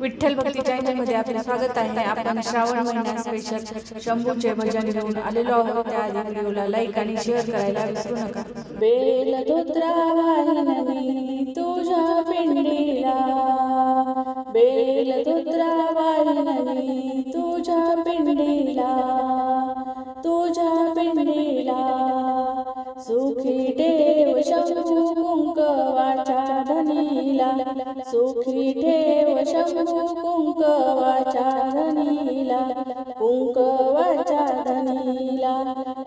विठ्ठल भक्ती channel मध्ये आपले स्वागत आहे। आपण श्रावण महिना स्पेशल शंभूचे भजन घेऊन आलेलो आहोत। त्या आधी व्हिडिओला लाईक आणि शेअर करायला विसरू नका। बेलधोत्रा वाहिनी तुझ्या पिंडीला, बेलधोत्रा वाहिनी तुझ्या पिंडीला, तुझ्या पिंडीला सुखी ठेव शंभू कुंकवाच्या धनीला, सुखी ठेव शंभू कुंकवाच्या धनीला, कुंकवाच्या धनीला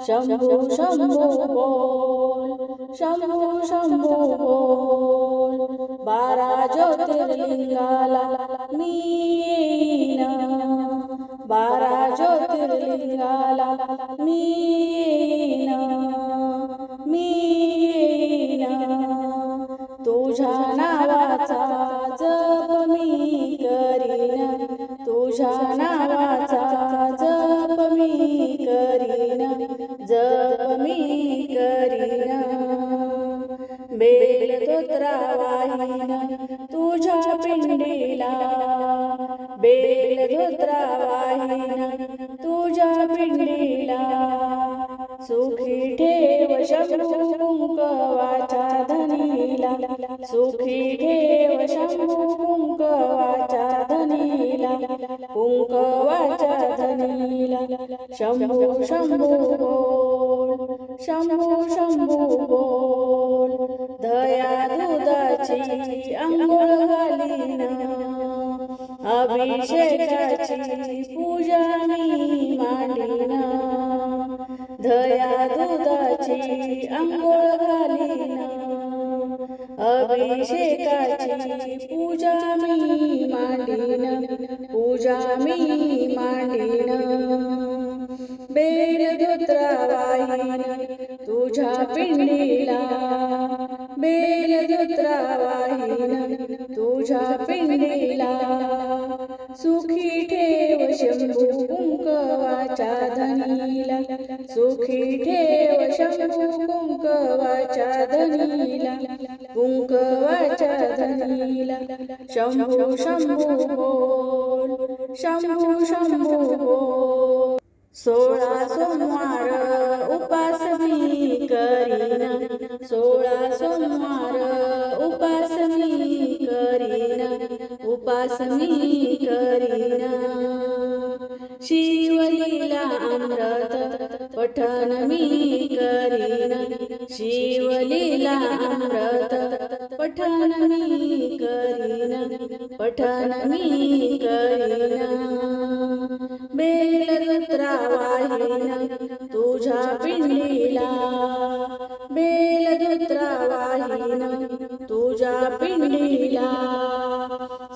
शंभू शंभू बोल, शंभू शंभू बोल। 12 ज्योतिर्लिंगाला मी येईन, 12 ज्योतिर्लिंगाला मी येईन, मी येईन। तुझ्या नावाचा जप मी करीन, तुझ्या नावाचा जप मी करीन, जप मी करीन। बेलधोत्रा वाहिन तुझ्या पिंडीला, बेलधोत्रा वाहिन तुझ्या पिंडीला सुखी ठेव शंभू कुंकवाच्या धनीला, सुखी ठेव शंभू कुंकवाच्या धनीला, कुंकवाच्या धनीला शंभू शंभू बोल, शंभू शंभू बोल। दया दुधाची अंघोळ घालीन, अभिषेकाची पूजा मी मांडीन, दया दुधाची अंघोळ घालीन, अभिषेकाची पूजा मी मांडीन, पूजा मी मांडीन। बेलधोत्रा वाहिन तुझ्या पिंडीला, बेलधोत्रा वाहिन तुझ्या पिंडीला सुखी ठेव शंभू कुंकवाच्या धनीला, सुखी ठेव शंभू कुंकवाच्या धनीला, कुंकवाच्या धनीला शंभू शंभू बोल, शंभू शंभू बोल। 16 सोमवार उपास मी करीन, 16 सोमवार उपास मी करीन, उपास मी करीन। शिवलीला अमृत पठन मी करीन, शिवलीला अमृत पठन मी करीन, पठन मी करीन। बेलधोत्रा वाहिन तुझ्या पिंडीला, बेलधोत्रा वाहिन तुझ्या पिंडीला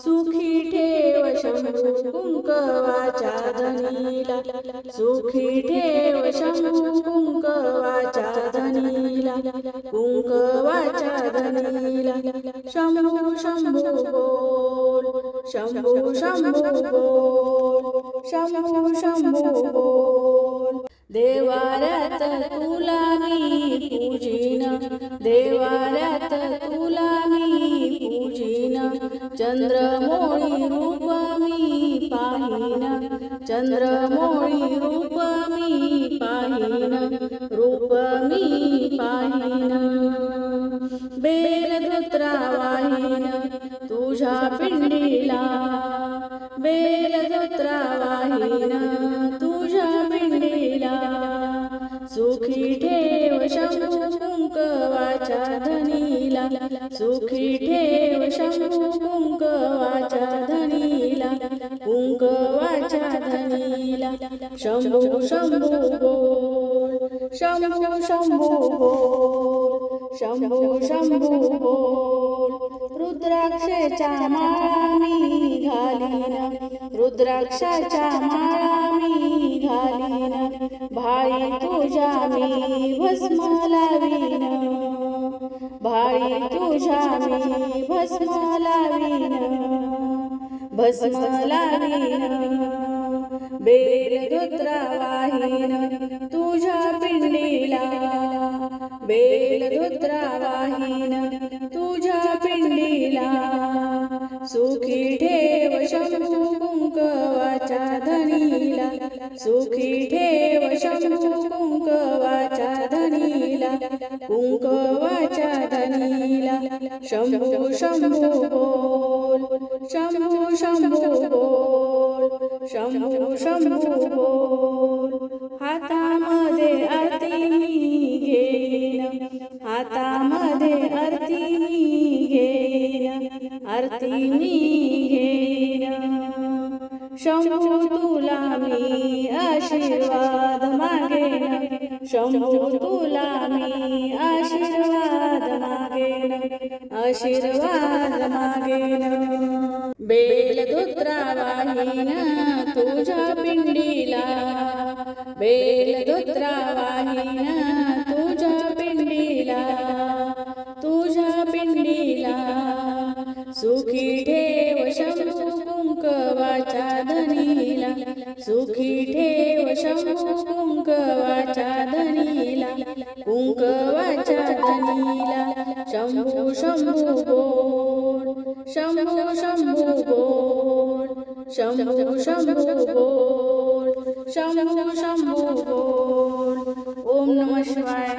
सुखी ठेव शंभू कुंकवाच्या धनीला, सुखी ठेव शंभू कुंकवाच्या धनीला, कुंकवाच्या धनीला शंभू शंभू बोल, शंभू शंभू बोल, शंभू शंभू बोल। देवाऱ्यात तुला मी पूजिन, देवाऱ्यात तुला मी पूजिन, चंद्रमोळी रूप मी पाहीन, चंद्रमोळी रूप मी पाहीन, रूप मी पाहीन। बेलधोत्रा वाहिन तुझ्या पिंडीला, बेलधोत्रा वाहिन तुझ्या पिंडीला सुखी ठेव शंभू कुंकवाच्या धनीला, सुखी ठेव शंभू कुंकवाच्या धनीला, कुंकवाच्या धनीला शंभू शंभू बोल, शंभू शंभू बोल, शंभू शंभू बोल। रुद्राक्षाच्या माळा मी घालीन, रुद्राक्षाच्या माळा मी घालीन, भाळी तुझ्या मी भस्म लावीन, भाळी तुझ्या मी भस्म लावीन, भस्म लावीन। बेलधोत्रा वाहिन तुझ्या पिंडीला, बेलधोत्रा वाहिन तुझ्या पिंडीला सुखी ठेव शंभू सुखी ठेव शंभू कुंकवाच्या धनीला, कुंकवाच्या धनीला. शंभू शंभू बोल, शंभू शंभू बोल, शंभू शंभू बोल. हातामध्ये आरती मी घेईन, हातामध्ये आरती मी घेईन, आरती मी घेईन. शंभू तुला मी आशीर्वाद मागेन, शंभू तुला मी आशीर्वाद मागेन, आशीर्वाद मागेन. बेलदोत्रा वाहीन तुझ्या पिंडीला, बेलदोत्रा वाहीन तुझ्या पिंडीला, तुझ्या पिंडीला. सुखी ठेव शंभू कुंकवाच्या धनीला, सुखी ठेव शंभू कुंकवाच्या धनीला, कुंकवाच्या धनीला. शंभू शंभू बोल, शंभू शंभू बोल, शंभू शंभू बोल, शंभू शंभू बोल. ओम नमः शिवाय.